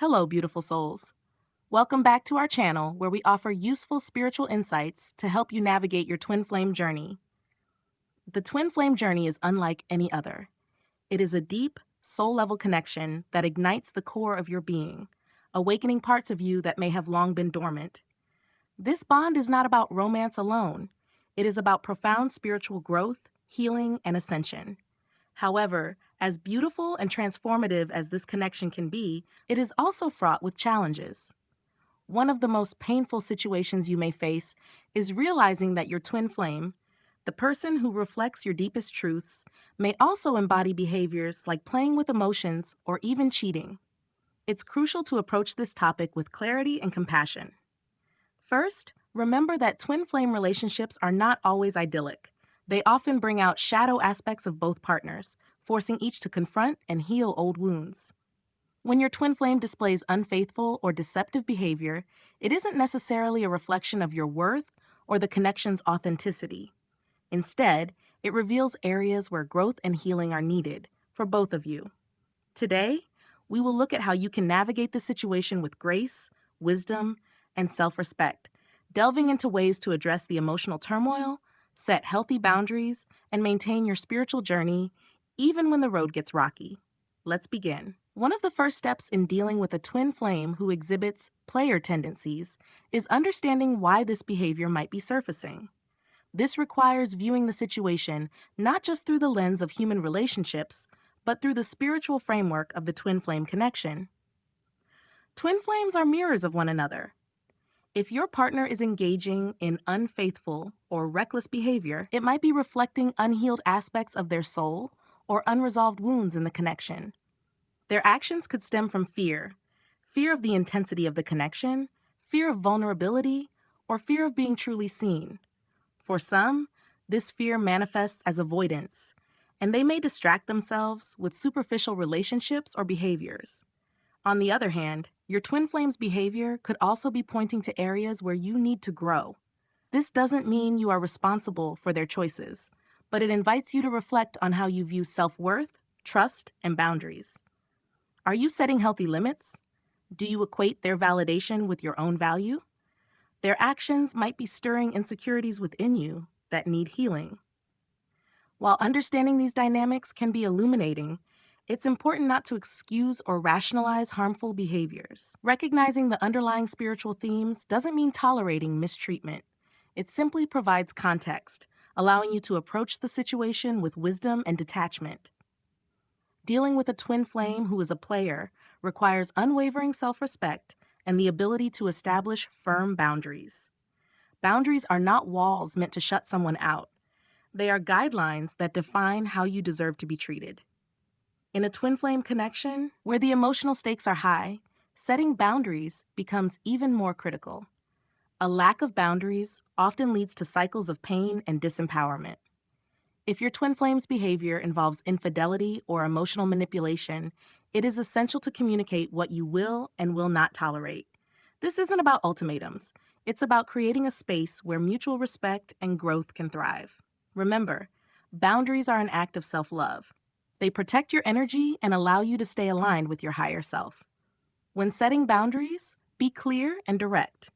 Hello, beautiful souls. Welcome back to our channel where we offer useful spiritual insights to help you navigate your twin flame journey. The twin flame journey is unlike any other. It is a deep, soul level connection that ignites the core of your being, awakening parts of you that may have long been dormant. This bond is not about romance alone, it is about profound spiritual growth, healing, and ascension. However, as beautiful and transformative as this connection can be, it is also fraught with challenges. One of the most painful situations you may face is realizing that your twin flame, the person who reflects your deepest truths, may also embody behaviors like playing with emotions or even cheating. It's crucial to approach this topic with clarity and compassion. First, remember that twin flame relationships are not always idyllic. They often bring out shadow aspects of both partners, forcing each to confront and heal old wounds. When your twin flame displays unfaithful or deceptive behavior, it isn't necessarily a reflection of your worth or the connection's authenticity. Instead, it reveals areas where growth and healing are needed for both of you. Today, we will look at how you can navigate the situation with grace, wisdom, and self-respect, delving into ways to address the emotional turmoil, set healthy boundaries, and maintain your spiritual journey even when the road gets rocky. Let's begin. One of the first steps in dealing with a twin flame who exhibits player tendencies is understanding why this behavior might be surfacing. This requires viewing the situation not just through the lens of human relationships, but through the spiritual framework of the twin flame connection. Twin flames are mirrors of one another. If your partner is engaging in unfaithful or reckless behavior, it might be reflecting unhealed aspects of their soul or unresolved wounds in the connection. Their actions could stem from fear of the intensity of the connection, fear of vulnerability, or fear of being truly seen. For some, this fear manifests as avoidance, and they may distract themselves with superficial relationships or behaviors. On the other hand, your twin flame's behavior could also be pointing to areas where you need to grow. This doesn't mean you are responsible for their choices, but it invites you to reflect on how you view self-worth, trust, and boundaries. Are you setting healthy limits? Do you equate their validation with your own value? Their actions might be stirring insecurities within you that need healing. While understanding these dynamics can be illuminating, it's important not to excuse or rationalize harmful behaviors. Recognizing the underlying spiritual themes doesn't mean tolerating mistreatment. It simply provides context, allowing you to approach the situation with wisdom and detachment. Dealing with a twin flame who is a player requires unwavering self-respect and the ability to establish firm boundaries. Boundaries are not walls meant to shut someone out. They are guidelines that define how you deserve to be treated. In a twin flame connection, where the emotional stakes are high, setting boundaries becomes even more critical. A lack of boundaries often leads to cycles of pain and disempowerment. If your twin flame's behavior involves infidelity or emotional manipulation, it is essential to communicate what you will and will not tolerate. This isn't about ultimatums. It's about creating a space where mutual respect and growth can thrive. Remember, boundaries are an act of self-love. They protect your energy and allow you to stay aligned with your higher self. When setting boundaries, be clear and direct.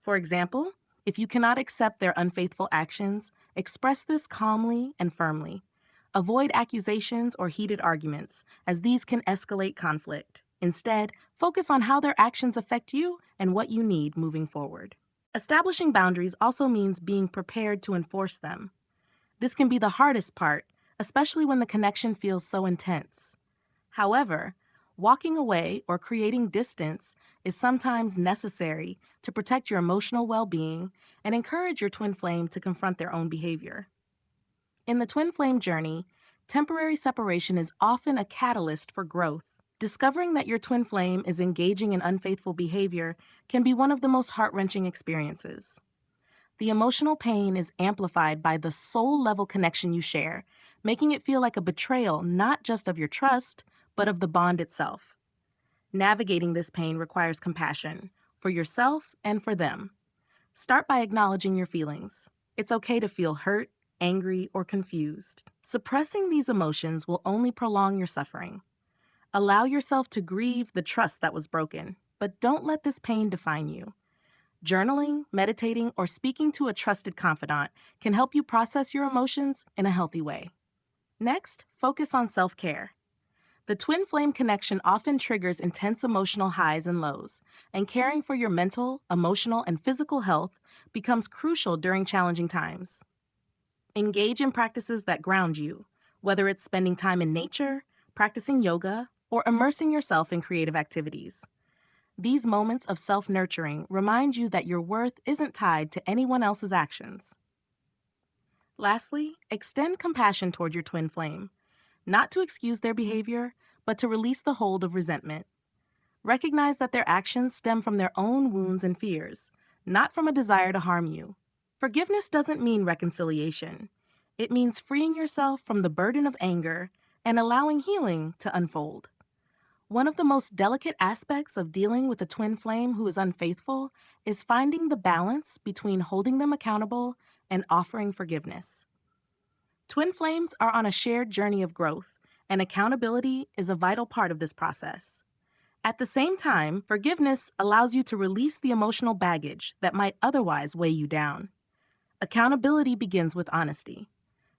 For example, if you cannot accept their unfaithful actions, express this calmly and firmly. Avoid accusations or heated arguments, as these can escalate conflict. Instead, focus on how their actions affect you and what you need moving forward. Establishing boundaries also means being prepared to enforce them. This can be the hardest part, especially when the connection feels so intense. However, walking away or creating distance is sometimes necessary to protect your emotional well-being and encourage your twin flame to confront their own behavior. In the twin flame journey, temporary separation is often a catalyst for growth. Discovering that your twin flame is engaging in unfaithful behavior can be one of the most heart-wrenching experiences. The emotional pain is amplified by the soul-level connection you share, making it feel like a betrayal not just of your trust, but of the bond itself. Navigating this pain requires compassion, for yourself and for them. Start by acknowledging your feelings. It's okay to feel hurt, angry, or confused. Suppressing these emotions will only prolong your suffering. Allow yourself to grieve the trust that was broken, but don't let this pain define you. Journaling, meditating, or speaking to a trusted confidant can help you process your emotions in a healthy way. Next, focus on self-care. The twin flame connection often triggers intense emotional highs and lows, and caring for your mental, emotional, and physical health becomes crucial during challenging times. Engage in practices that ground you, whether it's spending time in nature, practicing yoga, or immersing yourself in creative activities. These moments of self-nurturing remind you that your worth isn't tied to anyone else's actions. Lastly, extend compassion toward your twin flame, not to excuse their behavior, but to release the hold of resentment. Recognize that their actions stem from their own wounds and fears, not from a desire to harm you. Forgiveness doesn't mean reconciliation. It means freeing yourself from the burden of anger and allowing healing to unfold. One of the most delicate aspects of dealing with a twin flame who is unfaithful is finding the balance between holding them accountable and offering forgiveness. Twin flames are on a shared journey of growth, and accountability is a vital part of this process. At the same time, forgiveness allows you to release the emotional baggage that might otherwise weigh you down. Accountability begins with honesty.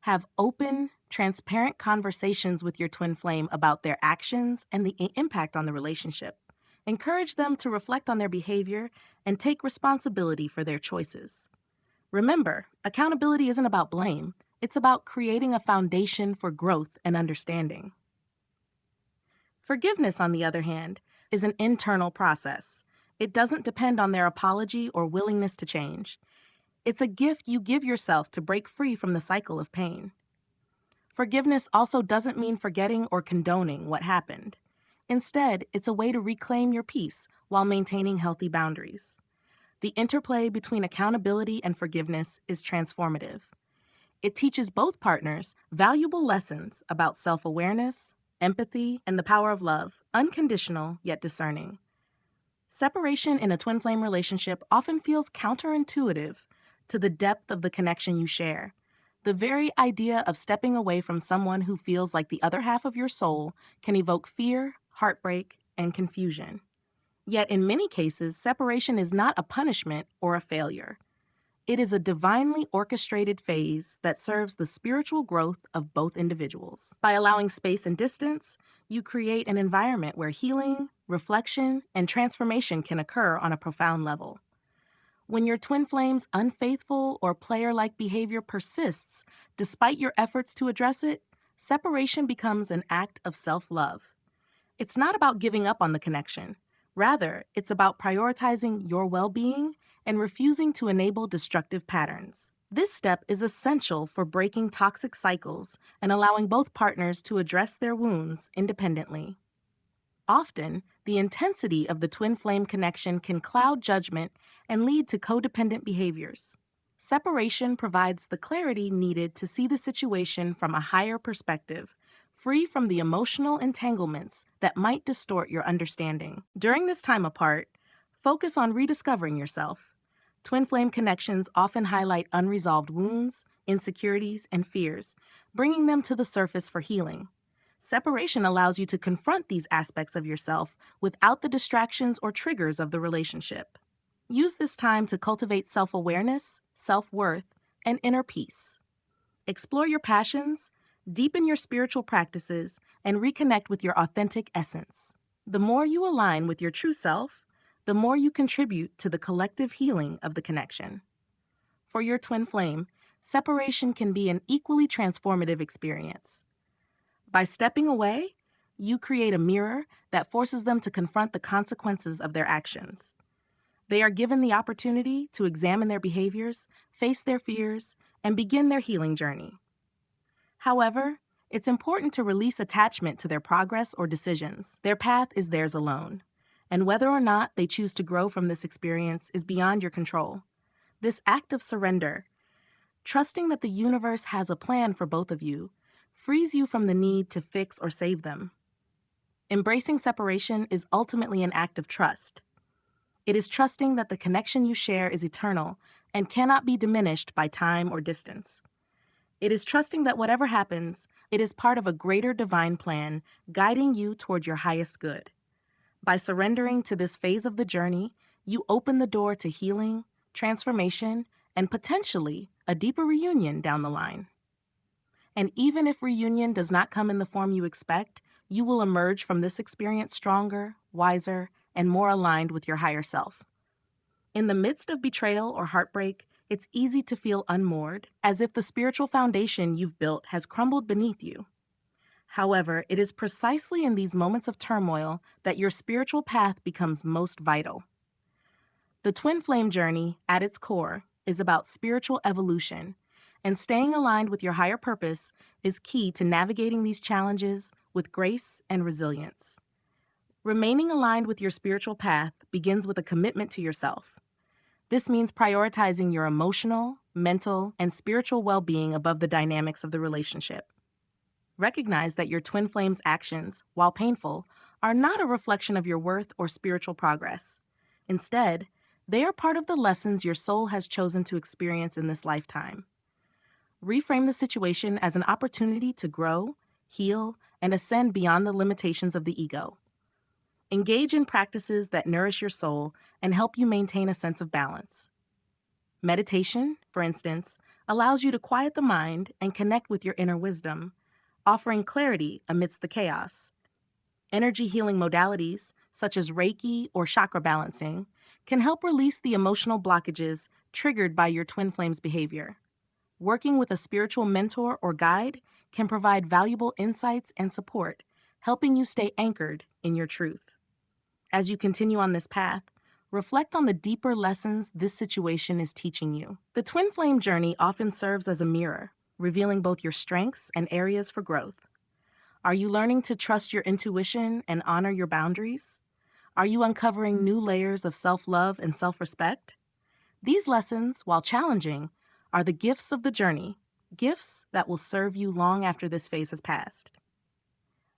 Have open, transparent conversations with your twin flame about their actions and the impact on the relationship. Encourage them to reflect on their behavior and take responsibility for their choices. Remember, accountability isn't about blame. It's about creating a foundation for growth and understanding. Forgiveness, on the other hand, is an internal process. It doesn't depend on their apology or willingness to change. It's a gift you give yourself to break free from the cycle of pain. Forgiveness also doesn't mean forgetting or condoning what happened. Instead, it's a way to reclaim your peace while maintaining healthy boundaries. The interplay between accountability and forgiveness is transformative. It teaches both partners valuable lessons about self-awareness, empathy, and the power of love, unconditional yet discerning. Separation in a twin flame relationship often feels counterintuitive to the depth of the connection you share. The very idea of stepping away from someone who feels like the other half of your soul can evoke fear, heartbreak, and confusion. Yet in many cases, separation is not a punishment or a failure. It is a divinely orchestrated phase that serves the spiritual growth of both individuals. By allowing space and distance, you create an environment where healing, reflection, and transformation can occur on a profound level. When your twin flame's unfaithful or player-like behavior persists despite your efforts to address it, separation becomes an act of self-love. It's not about giving up on the connection. Rather, it's about prioritizing your well-being and refusing to enable destructive patterns. This step is essential for breaking toxic cycles and allowing both partners to address their wounds independently. Often, the intensity of the twin flame connection can cloud judgment and lead to codependent behaviors. Separation provides the clarity needed to see the situation from a higher perspective, free from the emotional entanglements that might distort your understanding. During this time apart, focus on rediscovering yourself. Twin flame connections often highlight unresolved wounds, insecurities, and fears, bringing them to the surface for healing. Separation allows you to confront these aspects of yourself without the distractions or triggers of the relationship. Use this time to cultivate self-awareness, self-worth, and inner peace. Explore your passions, deepen your spiritual practices, and reconnect with your authentic essence. The more you align with your true self, the more you contribute to the collective healing of the connection. For your twin flame, separation can be an equally transformative experience. By stepping away, you create a mirror that forces them to confront the consequences of their actions. They are given the opportunity to examine their behaviors, face their fears, and begin their healing journey. However, it's important to release attachment to their progress or decisions. Their path is theirs alone, and whether or not they choose to grow from this experience is beyond your control. This act of surrender, trusting that the universe has a plan for both of you, frees you from the need to fix or save them. Embracing separation is ultimately an act of trust. It is trusting that the connection you share is eternal and cannot be diminished by time or distance. It is trusting that whatever happens, It is part of a greater divine plan guiding you toward your highest good. By surrendering to this phase of the journey, you open the door to healing, transformation, and potentially a deeper reunion down the line. And even if reunion does not come in the form you expect, you will emerge from this experience stronger, wiser, and more aligned with your higher self. In the midst of betrayal or heartbreak, it's easy to feel unmoored, as if the spiritual foundation you've built has crumbled beneath you. However, it is precisely in these moments of turmoil that your spiritual path becomes most vital. The twin flame journey, at its core, is about spiritual evolution, and staying aligned with your higher purpose is key to navigating these challenges with grace and resilience. Remaining aligned with your spiritual path begins with a commitment to yourself. This means prioritizing your emotional, mental, and spiritual well-being above the dynamics of the relationship. Recognize that your twin flame's actions, while painful, are not a reflection of your worth or spiritual progress. Instead, they are part of the lessons your soul has chosen to experience in this lifetime. Reframe the situation as an opportunity to grow, heal, and ascend beyond the limitations of the ego. Engage in practices that nourish your soul and help you maintain a sense of balance. Meditation, for instance, allows you to quiet the mind and connect with your inner wisdom, offering clarity amidst the chaos. Energy healing modalities, such as Reiki or chakra balancing, can help release the emotional blockages triggered by your twin flame's behavior. Working with a spiritual mentor or guide can provide valuable insights and support, helping you stay anchored in your truth. As you continue on this path, reflect on the deeper lessons this situation is teaching you. The twin flame journey often serves as a mirror, revealing both your strengths and areas for growth. Are you learning to trust your intuition and honor your boundaries? Are you uncovering new layers of self-love and self-respect? These lessons, while challenging, are the gifts of the journey, gifts that will serve you long after this phase has passed.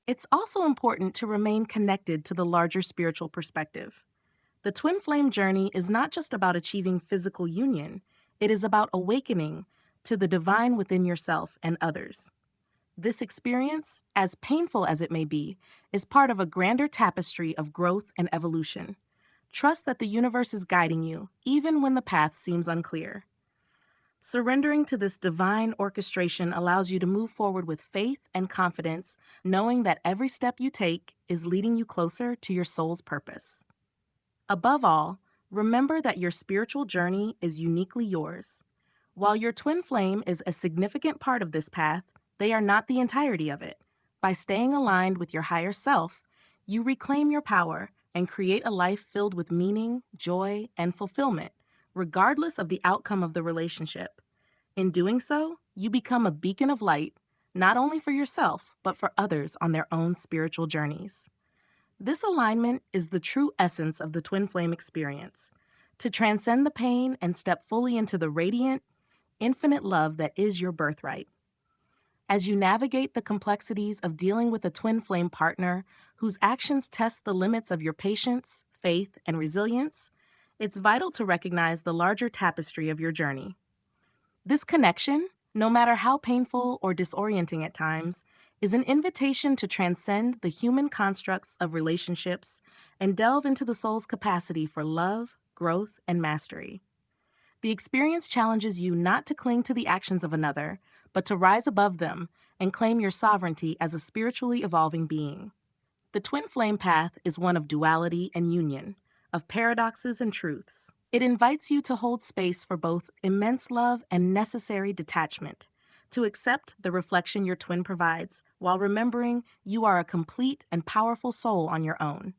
It's also important to remain connected to the larger spiritual perspective. The twin flame journey is not just about achieving physical union, it is about awakening to the divine within yourself and others. This experience, as painful as it may be, is part of a grander tapestry of growth and evolution. Trust that the universe is guiding you, even when the path seems unclear. Surrendering to this divine orchestration allows you to move forward with faith and confidence, knowing that every step you take is leading you closer to your soul's purpose. Above all, remember that your spiritual journey is uniquely yours. While your twin flame is a significant part of this path, they are not the entirety of it. By staying aligned with your higher self, you reclaim your power and create a life filled with meaning, joy, and fulfillment, regardless of the outcome of the relationship. In doing so, you become a beacon of light, not only for yourself, but for others on their own spiritual journeys. This alignment is the true essence of the twin flame experience, to transcend the pain and step fully into the radiant, infinite love that is your birthright. As you navigate the complexities of dealing with a twin flame partner whose actions test the limits of your patience, faith, and resilience, it's vital to recognize the larger tapestry of your journey. This connection, no matter how painful or disorienting at times, is an invitation to transcend the human constructs of relationships and delve into the soul's capacity for love, growth, and mastery. The experience challenges you not to cling to the actions of another, but to rise above them and claim your sovereignty as a spiritually evolving being. The twin flame path is one of duality and union, of paradoxes and truths. It invites you to hold space for both immense love and necessary detachment, to accept the reflection your twin provides while remembering you are a complete and powerful soul on your own.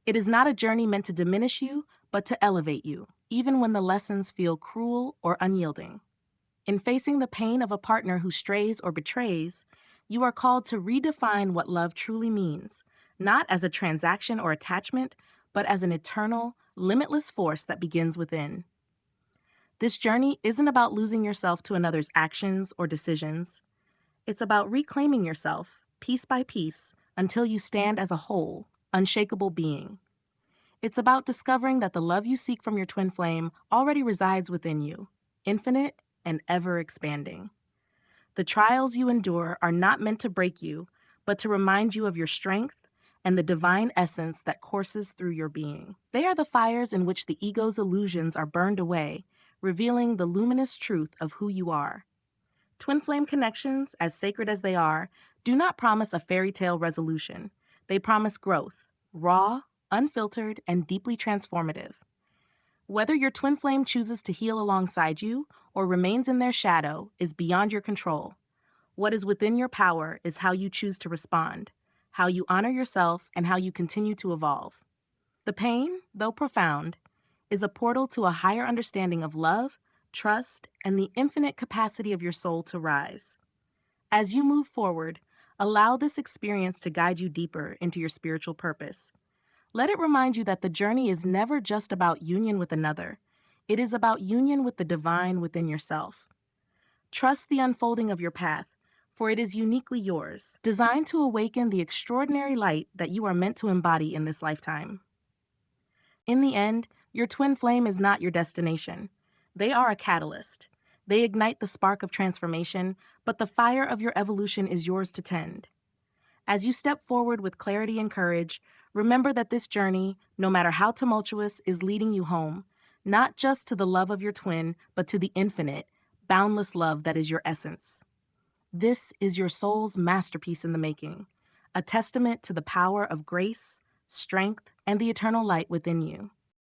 It is not a journey meant to diminish you, but to elevate you, even when the lessons feel cruel or unyielding. In facing the pain of a partner who strays or betrays, you are called to redefine what love truly means, not as a transaction or attachment, but as an eternal, limitless force that begins within. This journey isn't about losing yourself to another's actions or decisions. It's about reclaiming yourself, piece by piece, until you stand as a whole, unshakable being. It's about discovering that the love you seek from your twin flame already resides within you, infinite and ever expanding. The trials you endure are not meant to break you, but to remind you of your strength and the divine essence that courses through your being. They are the fires in which the ego's illusions are burned away, revealing the luminous truth of who you are. Twin flame connections, as sacred as they are, do not promise a fairy tale resolution. They promise growth, raw, unfiltered, and deeply transformative. Whether your twin flame chooses to heal alongside you or remains in their shadow is beyond your control. What is within your power is how you choose to respond, how you honor yourself, and how you continue to evolve. The pain, though profound, is a portal to a higher understanding of love, trust, and the infinite capacity of your soul to rise. As you move forward, allow this experience to guide you deeper into your spiritual purpose. Let it remind you that the journey is never just about union with another. It is about union with the divine within yourself. Trust the unfolding of your path, for it is uniquely yours, designed to awaken the extraordinary light that you are meant to embody in this lifetime. In the end, your twin flame is not your destination. They are a catalyst. They ignite the spark of transformation, but the fire of your evolution is yours to tend. As you step forward with clarity and courage, remember that this journey, no matter how tumultuous, is leading you home, not just to the love of your twin, but to the infinite, boundless love that is your essence. This is your soul's masterpiece in the making, a testament to the power of grace, strength, and the eternal light within you.